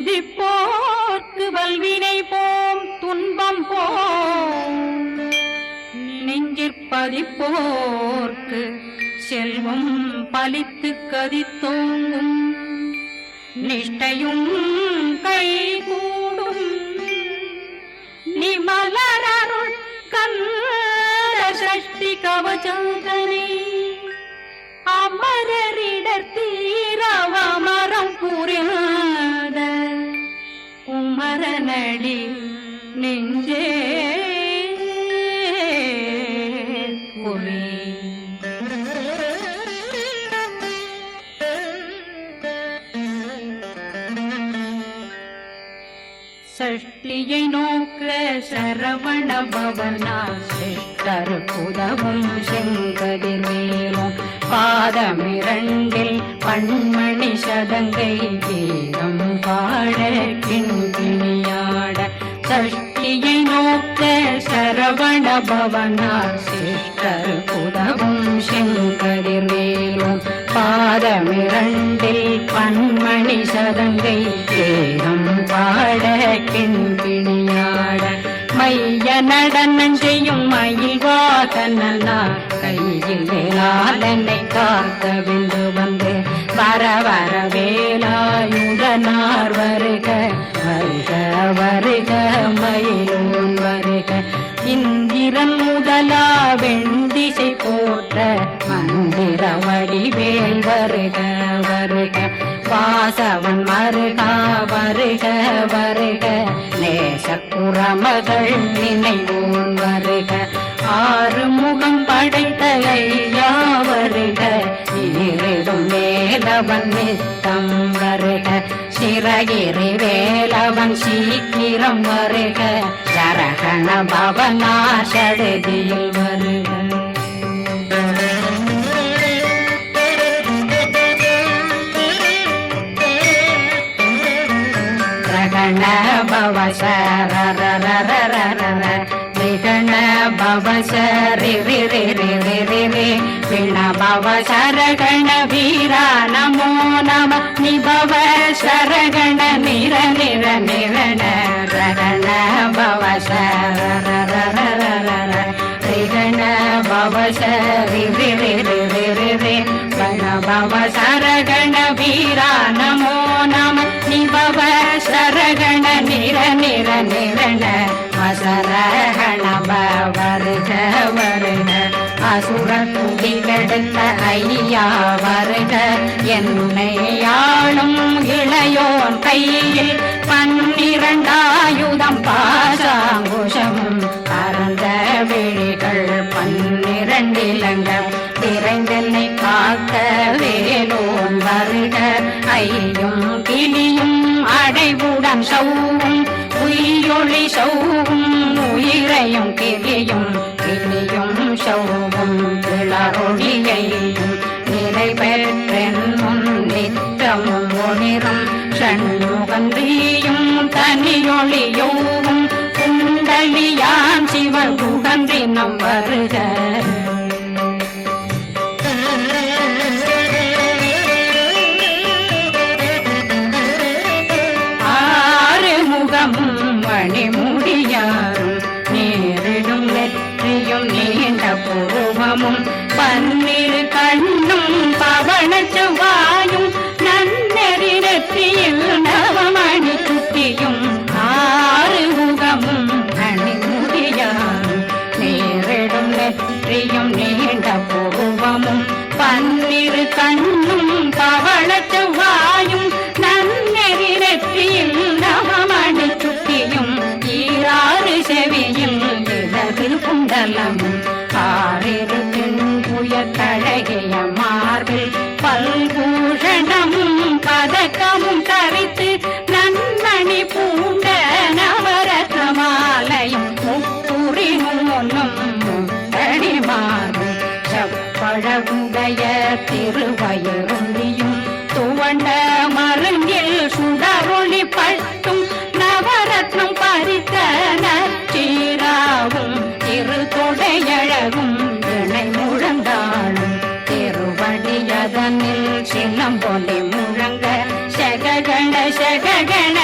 சிந்திப்போர்க்கு வல்வினை போம் துன்பம் போம் நெஞ்சிற்பதிப்போர்க்கு செல்வம் பலித்து கதித்தோங்கும் நிஷ்டையும் கைகூடும் நிமலரருள் கந்த சஷ்டி கவசந்தனை அமரரிடர் தீரவமரம் புரிந்த குமரனடி நெஞ்சே புரி சஷ்டியை நோக்க சரவண பவனா சிஷ்டர் புதவும் செங்கதிர்வேலும் பாதமிரண்டில் பண்மணி சதங்கை கீதம் பாட கிண்கிணியாட சஷ்டியை நோக்க சரவண பவனா சிஷ்டர் புதவும் செங்கதிர்வேலும் பாதமிரண்டில் பண்மணி சதங்கை கீதம் பாட கிண்கிணியாட மைய நடனம் செய்யும் மயில் வாதனா கையில் வேளாளனை காக்க விந்து வந்து வர வர வேலாயுதனார் வருக வருக வருக மயிலோன் வருக இந்திரன் முதலா வெண்டிசை போற்ற மந்திர வடிவேல் வருக வருக வாசவன் மருகா வருக வருக நேசப்புறமகள் நினைவோன் வருக ஆறு முகம் படைத்த ஐயா வருக ஈரிடும் வேலவன் நித்தம் வருக சிறகிரி வேலவன் சீக்கிரம் வருக சரகண பவனா சடுதியில் வருக விகண பவசரி விண பவ சரகண வீரா நமோ நம நிபவ சரகண நிர நிர நிரண ரண பவசர விகண பவசரி கண பவ சரகண வீரா நமோ நம நிபவ சரகண நிர நிர நிரண வசரகண வருக வருக அசுர குடிகெடுத்த ஐயா வருக என்னை ஆளும் இளையோன் கையில் 12 பாசாங்குஷம் பரந்த விழிகள் 12 இலங்கம் விரைந்தென்னை காக்க வேலோன் வருக ஐயும் கிளியும் அடைவுடன் சௌவும் உயிரொளி சௌவும் உயிரையும் கிளியும் கிளியும் சௌவும் கிளரொளியையும் நிலை பெற்றென்னும் நித்தமும் ஒளிரும் ஷண்முகன்றியும் தனியொளியோவும் குண்டலியான் சிவன் குகன்றினம் வருக மணிமுடியாரும் நேரிடும் நெற்றியும் நீண்ட புருவமும் 12 கண்ணும் பவன செவ்வாயும் நன்னெறி நெற்றியில் நவமணி சுட்டியும் 6 முகமும் மணிமுடியாரும் நேரிடும் நெற்றியும் நீண்ட புருவமும் 12 கண்ணும் பவன செவ்வாயும் நன்னெறி நெற்றியில் நவமணி சுட்டியும் 6 செவியும் இடது குண்டலமும் 6 புயத்தழகிய மார்பில் பல்பூஷணமும் பதக்கமும் தரித்து நன்மணி பூண்ட நவரத்ன மாலையும் முப்புரி நூலும் முத்தடிமாறும் செப்பழகுடைய திருவயருந்தியும் துவண்ட மருங்கில் சுடரொளி பட்டும் நவரத்னம் பறித்த நச்சீராவும் திருத்தொடையழகும் இணை முழந்தாளும் திருவடியதனில் சின்னம் போலே முழங்க சககண சககண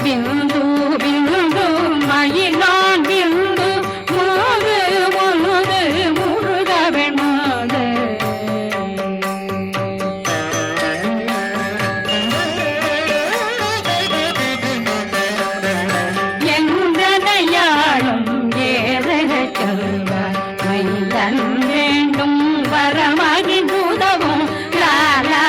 பிந்து பிந்து மயிலான் பிந்து மோது ஒன்று முருகவன் மாது எந்தனையாளும் ஏறக செல்வார் மைந்தன் வேண்டும் வரமகி உதவும் லாலா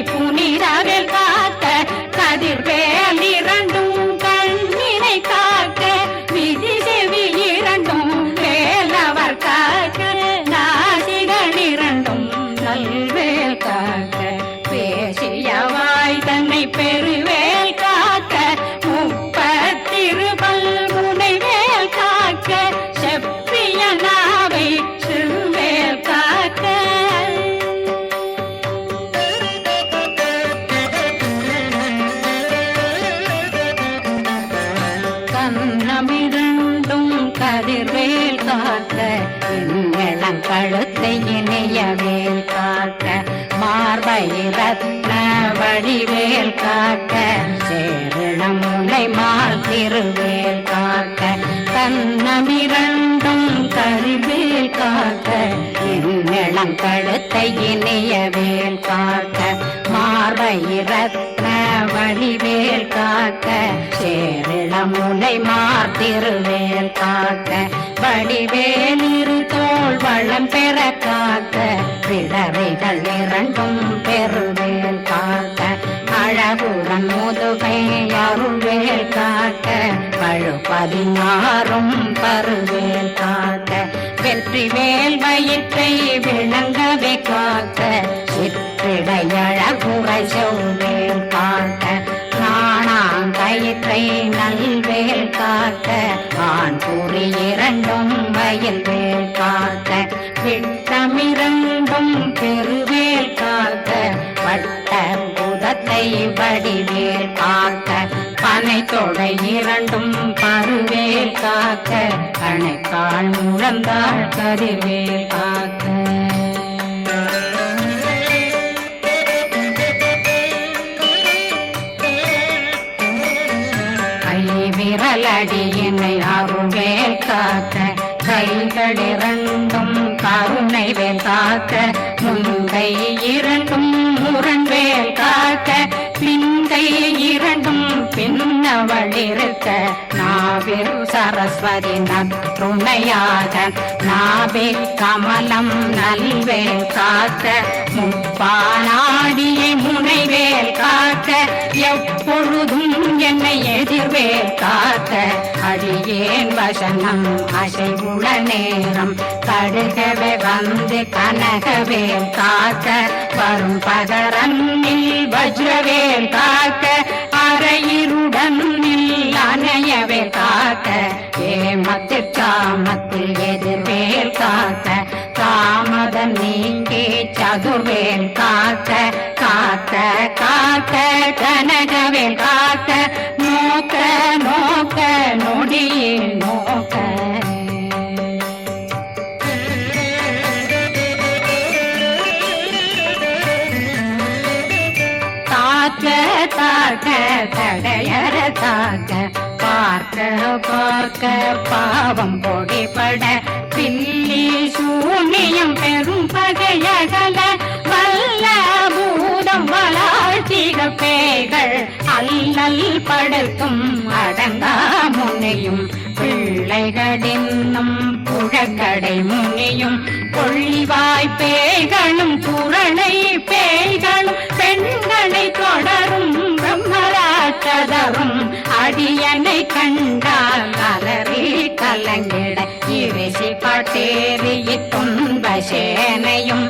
புனிதவேல் காக்க கதிர்வேல் இரண்டும் கண்ணினை காக்க விதி செவி இரண்டும் வேலவர் காக்க நாசிகள் இரண்டும் நல்வேல் காக்க பேசியவாய் தன்னை பெருவேல் காக்க முப்பத்திருபல் முனைவேல் காக்க செப்பிய நாவை சிறுவேல் காக்க கண்ணமிரண்டும் கதிர்வேல் காக்க இளம் கழுத்தை இணையவேல் காக்க மார்பை ரத்ன வடிவேல் காக்க சேரணம் முனை மால் திருவேல் காக்க கண்ணமிரண்டும் கதிர்வேல் காக்க இளம் கழுத்தை இணையவேல் காக்க மார்பை ரத்ன வடிவேல் காக்க சேரிளம் முனை மார்த்திருவேல் காக்க வடிவேல் இரு தோள் வளம் பெற காக்க பிடரைகள் இரண்டும் பெருவேல் காக்க அழகுடன் முதுகை அருள்வேல் காக்க பழு 16 பருவேல் காக்க வெற்றி வேல் வயிற்றை விளங்கவே காக்க சிற்றிடையழகுரை செவ்வேல் காக்க நாணாங்கயிற்றை நல்வேல் காக்க ஆண் குறி இரண்டும் வயல்வேல் காக்க விட்டமிரண்டும் பெருவேல் காக்க வட்ட புதத்தை வடிவேல் காக்க பனை தொடை இரண்டும் பருவேல் காக்க கணைக்கால் முழந்தாள் கதிர்வேல் காக்க விரலடியினை அருள்வேல் காக்க கைகள் இரண்டும் கருணை வேல் காக்க முன்கை இரண்டும் முரண்வேல் காக்க பின்கை இரண்டும் பின்னவளிருக்க நாவில் சரஸ்வதி நற்றுணையாக நாவே கமலம் நல்வேல் காக்க முப்பானாடியை முனைவேல் காக்க எப்பொழுதும் என்னை எதிர்வேல் காக்க அடியேன் வசனம் அசைவுள நேரம் கடுகவே வந்து கனகவேல் காக்க வரும் பகரன்னில் வஜ்ரவேல் காக்க அரையிருடன் அணையவே காக்க ஏமத்தில் காமத்தில் எதிர்வேல் காக்க காமதம் நீங்கி சதுர்வேல் காக்க காக்க காக்க கனகவேல் காக்க நோக்க நோக்க நொடியில் நோக்க தாக்க தாக்க தடையற தாக்க பார்க்க பார்க்க பாவம் பொடிபட பில்லி சூனியம் பெரும் பகையகல வல்ல பூதம் வளாழ்த்திக பேய்கள் அல்லல் படுத்தும் அடங்கா முனையும் பிள்ள பிள்ளைகளின்னும் புழக்கடை முனியும் கொள்ளிவாய் பேய்களும் குரளை பேய்களும் பெண்களை தொடரும் பிரம்மராட்சதரும் அடியனை கண்டால் அலறி கலங்கிட இரிசி பட்டேறிய துன்ப சேனையும்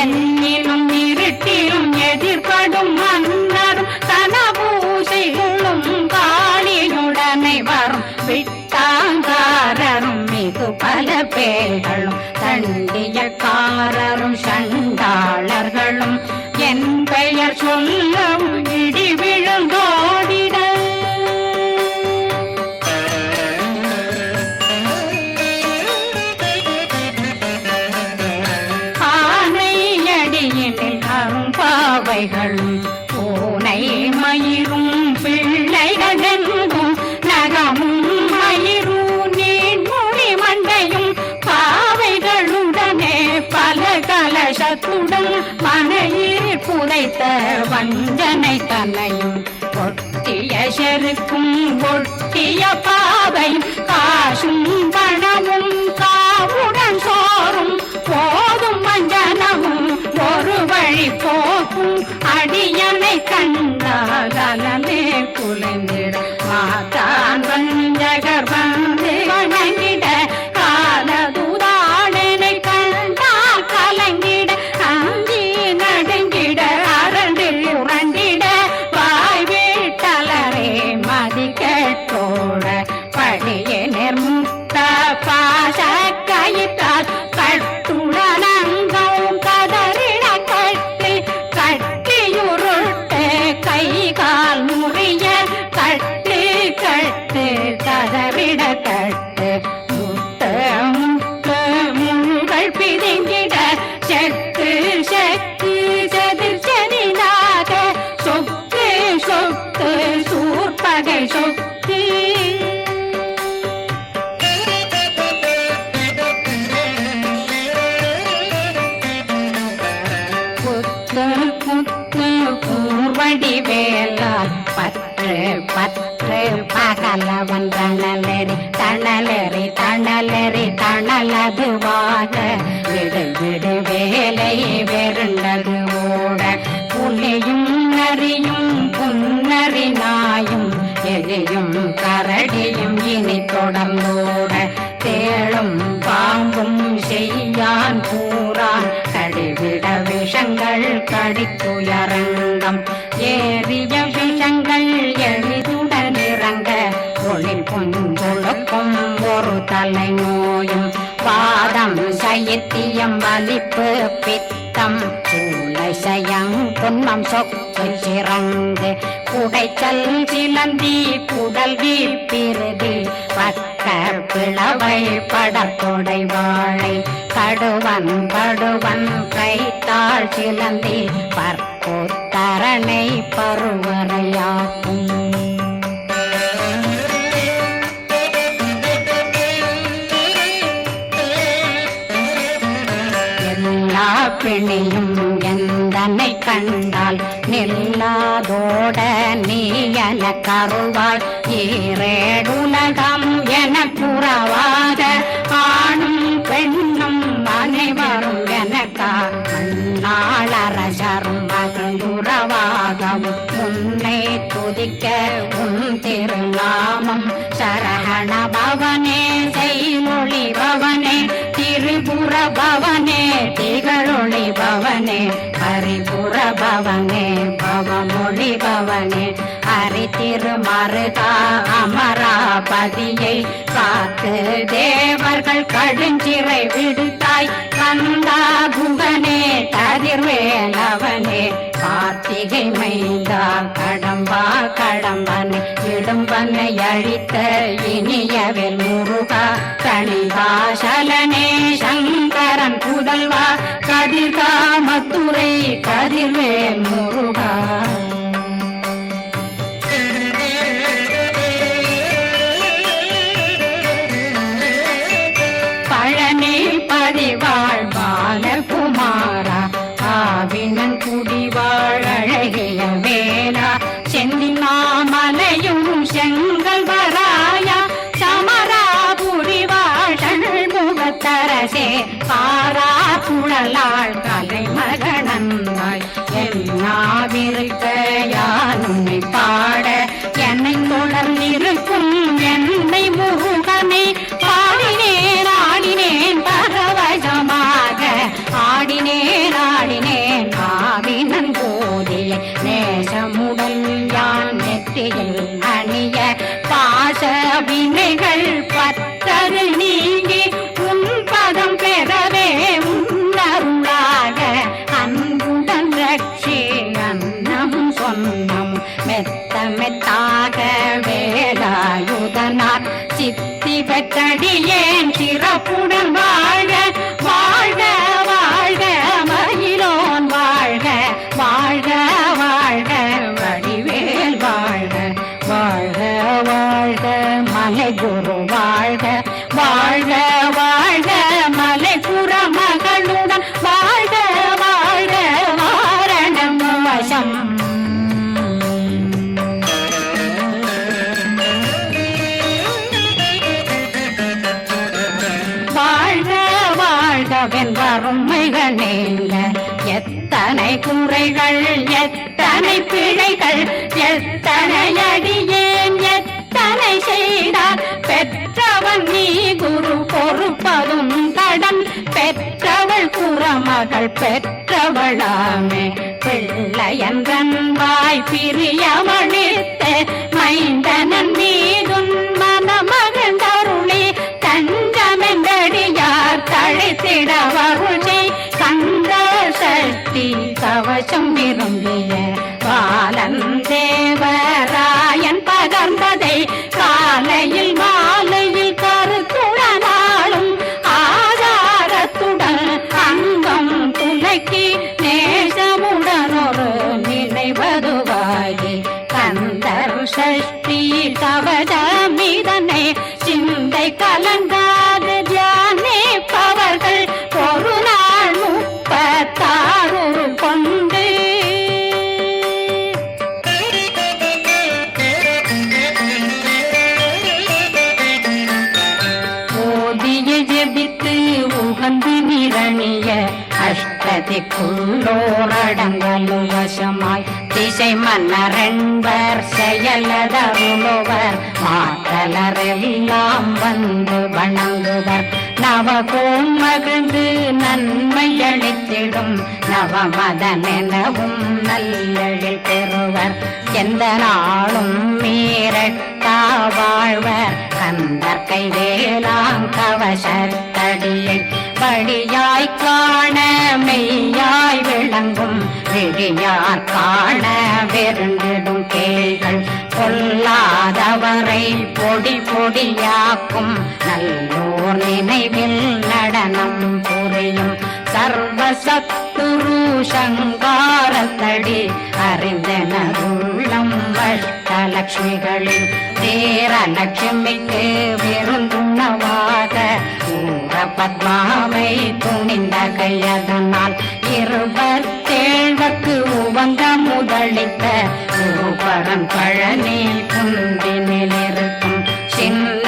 என்னிலும் இருட்டிலும் எதிர்படும் மன்னரும் தனபூசைகளும் காளியுடனை வரும் விட்டாங்காரரும் மிகு பல பேர்களும் தண்டியக்காரரும் சண்டாளர்களும் என் பெயர் சொல்லவும் இடி விழுந்தோடிட ஆனையடியினில் அரும்பாவைகளும் பூனை மயிரும் பிள்ளைகளெங்கும் நகமும் மயிரும் நீர்மொழி மண்டையும் பாவைகளுடனே பல கலசத்துடன் மனையில் புதைத்த வஞ்சனை தன்னையும் ஒட்டிய செருக்கும் ஒட்டிய பாவையும் காசும் பணமும் காவுடன் சோறும் போதும் மஞ்சனமும் ஒரு வழி போக்கும் அடியனை கண்டாகலே குலைந்திட மாதான் வஞ்சகர் வந்து வணங்கிட காலதுதாடனை கண்டால் கலங்கிட அஞ்சி நடுங்கிட அரண்டில் உரண்டிட வாய் வீட்டலரே மதி கேட்டோட படியே நிர்முத்த பாச கயிற்றால் கட்டுடனங்கும் கதறிட கட்டி கட்டியுருட்டு கை கால் முறிய கட்டு கட்டு கதறிட கட்டு முட்டு முட்டு முள்கள் பிதுங்கிட செத்து செத்து செதிர் செதிலாக சொக்கு சொக்கு சூர்பகை சொக்கு புத்து புத்து பூர்வடி வேலால் பற்று பற்று பகலவன் தணலெறி தணலெறி தணலெறி தணலதுவாக விடு விடு வேலை வெருண்டது ஓட புலியும் நரியும் புன்னறி நாயும் எலியும் கரடியும் இனி தொடர்ந்தோட தேளும் பாம்பும் செய்யான் கூறான் கடிவிட விஷங்கள் கடித்துயரங்கம் ஏறிய விஷங்கள் எளிதுடன் இறங்க ஒளில் புஞ்சொழுக்கும் ஒரு தலை நோயும் வாதம் சைத்தியம் வலிப்பு பித்தம் சூளை சயம் புன்னம் சொக்கு சிறங்கு குடைச்சல் சிலந்தி குடல் வீப்பிருதி பக்க பிளவை படத்தொடை வாழை கடுவன் படுவன் கைத்தாள் சிலந்தி பற்போத்தரணை பருவரையாக்கும் பிணியும் எந்தனை கண்டால் நில்லாதோட நீ என கருவாள் ஈரேடுலகம் என புறவாத ஆணும் பெண்ணும் அனைவரும் எனக்கா மண்ணாளரசரும் மகளுறவாகவும் உன்னை துதிக்க உன் திருநாமம் சரகண பவனே செய்மொழி பவனே திரிபுர பவனே திகழொளி பவனே ஹரிபுர பவனே பவமொழி பவனே ஹரி திருமருகா அமராபதியை காத்து தேவர்கள் கடுஞ்சிறை விடுத்தாய் கந்தா குகனே கதிர்வேலவனே கார்த்திகை மைந்தா கடம்பா கடம்பனை இடும்பனை அழித்த இனியவில் முருகா கணிகாசலனே சங்கரன் புதல்வா கதிர்காமத்துறை கதிர்வேல் முருகா பழனி பதிவாழ் பாலகுமாரா ஆவினன் குடிவாழ் அழகிய வேலா செந்திமாமலையும் செங்கல் வராயா சமராபுரி கல்லாள் கலைமகனந்தாய் என்னாவிருக்க யானுமை பாட என்னை தொடர்ந்திருக்கும் என்னை முருகனை பாடினேன் ஆடினேன் பரவசமாக ஆடினேன் ஆடினேன் ஆவினன் போதிய நேசமுடன் யான் நெற்றியில் அணிய பாச வினைகள் பத்தது நீங்கி உன் பதம் பெறவே உன்னருளாக அன்புடன் ரட்சி அன்னம் சொன்னம் மெத்த மெத்தாக வேலாயுதனார் சித்தி பெற்றடியேன் சிறப்புடன் வாழ்க வாழ்க வாழ்க மயிலோன் வாழ்க வாழ்க வாழ்க வடிவேல் வாழ்க வாழ்க வாழ்க மலை குரு வாழ்க வாழ்க வாழ்க மலை புற மகளுடன் வாழ்க வாழ்க வாரணம் வசம் வாழ்க வாழ்கவென்றும் மிகநேங்க எத்தனை குறைகள் எத்தனை பிழைகள் எத்தனை அடியேன் எத்தனை செய்தார் பெற்றவன் நீ குரு பொறுப்பதும் கடன் பெற்றவள் குறமகள் பெற்றவளாமே பிள்ளையன்றன் வாய் பிரியமளித்த மைந்தனன் மீதும் மனமகந்தருளி தஞ்சமென்றடியார் தழைத்திட வருளை கந்த சக்தி கவசம் விரும்பிய பாலன் தேவராயன் பகர்ந்ததை காலையில் மாலையில் கருத்துடனாலும் ஆதாரத்துடன் அங்கம் துலக்கி நேசமுடன் ஒரு நினைவதுவாகி கந்தர் சஷ்டி கவசமிதனை சிந்தை கலங்காது தியானிப்பவர்கள் ஒரு நாள் 36 கொண்டு ஓதிய ஜெபித்து உகந்து நிரணிய அஷ்டதிக்குள்ளோரடங்கலும் வசமாய் திசை மன்னரென்பர் செயலதருளுவர் மாற்றலரெல்லாம் வந்து வணங்குவர் நவகோன் மகிழ்ந்து நன்மை அளித்திடும் நவமதனெனவும் நல்லெழில் பெறுவர் எந்த நாளும் மீறட்டா வாழ்வர் கந்தர் கைவேலாம் கவசத்தடியை படியாய் காண மெய்யாய் விளங்கும் விழியார் காண வெருண்டிடும் கேள்கள் பொல்லாதவரை பொடி பொடியாக்கும் நல்லோர் நினைவில் நடனம் புரியும் சர்வசத்துரு சங்காரத்தடி அறிந்தனருள்ளம் வஷ்டலட்சுமிகளில் தேரலட்சுமிக்கு விருந்துணவாக ஊர பத்மாவை துணிந்த கையதனால் 27 உவங்க முதலித்த ஊபரன் பழனி குந்தினில் இருக்கும் சின்ன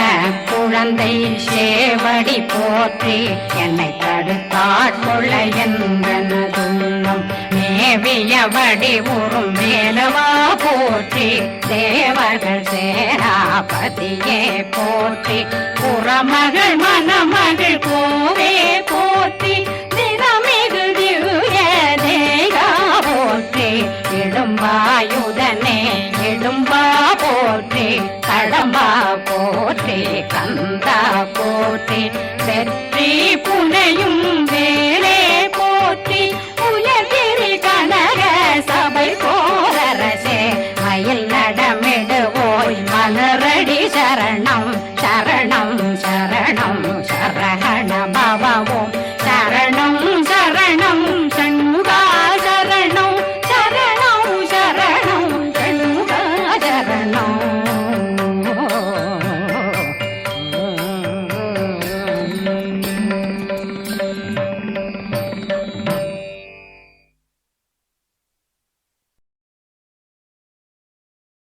குழந்தை சேவடி போற்றி என்னை தடுத்தாட்கொள்ள என்பதுள்ளம் மேவியபடி உறும் வேலவா போற்றி தேவர்கள் சேனாபதியே போற்றி புறமகள் மணமகள் கோவே போ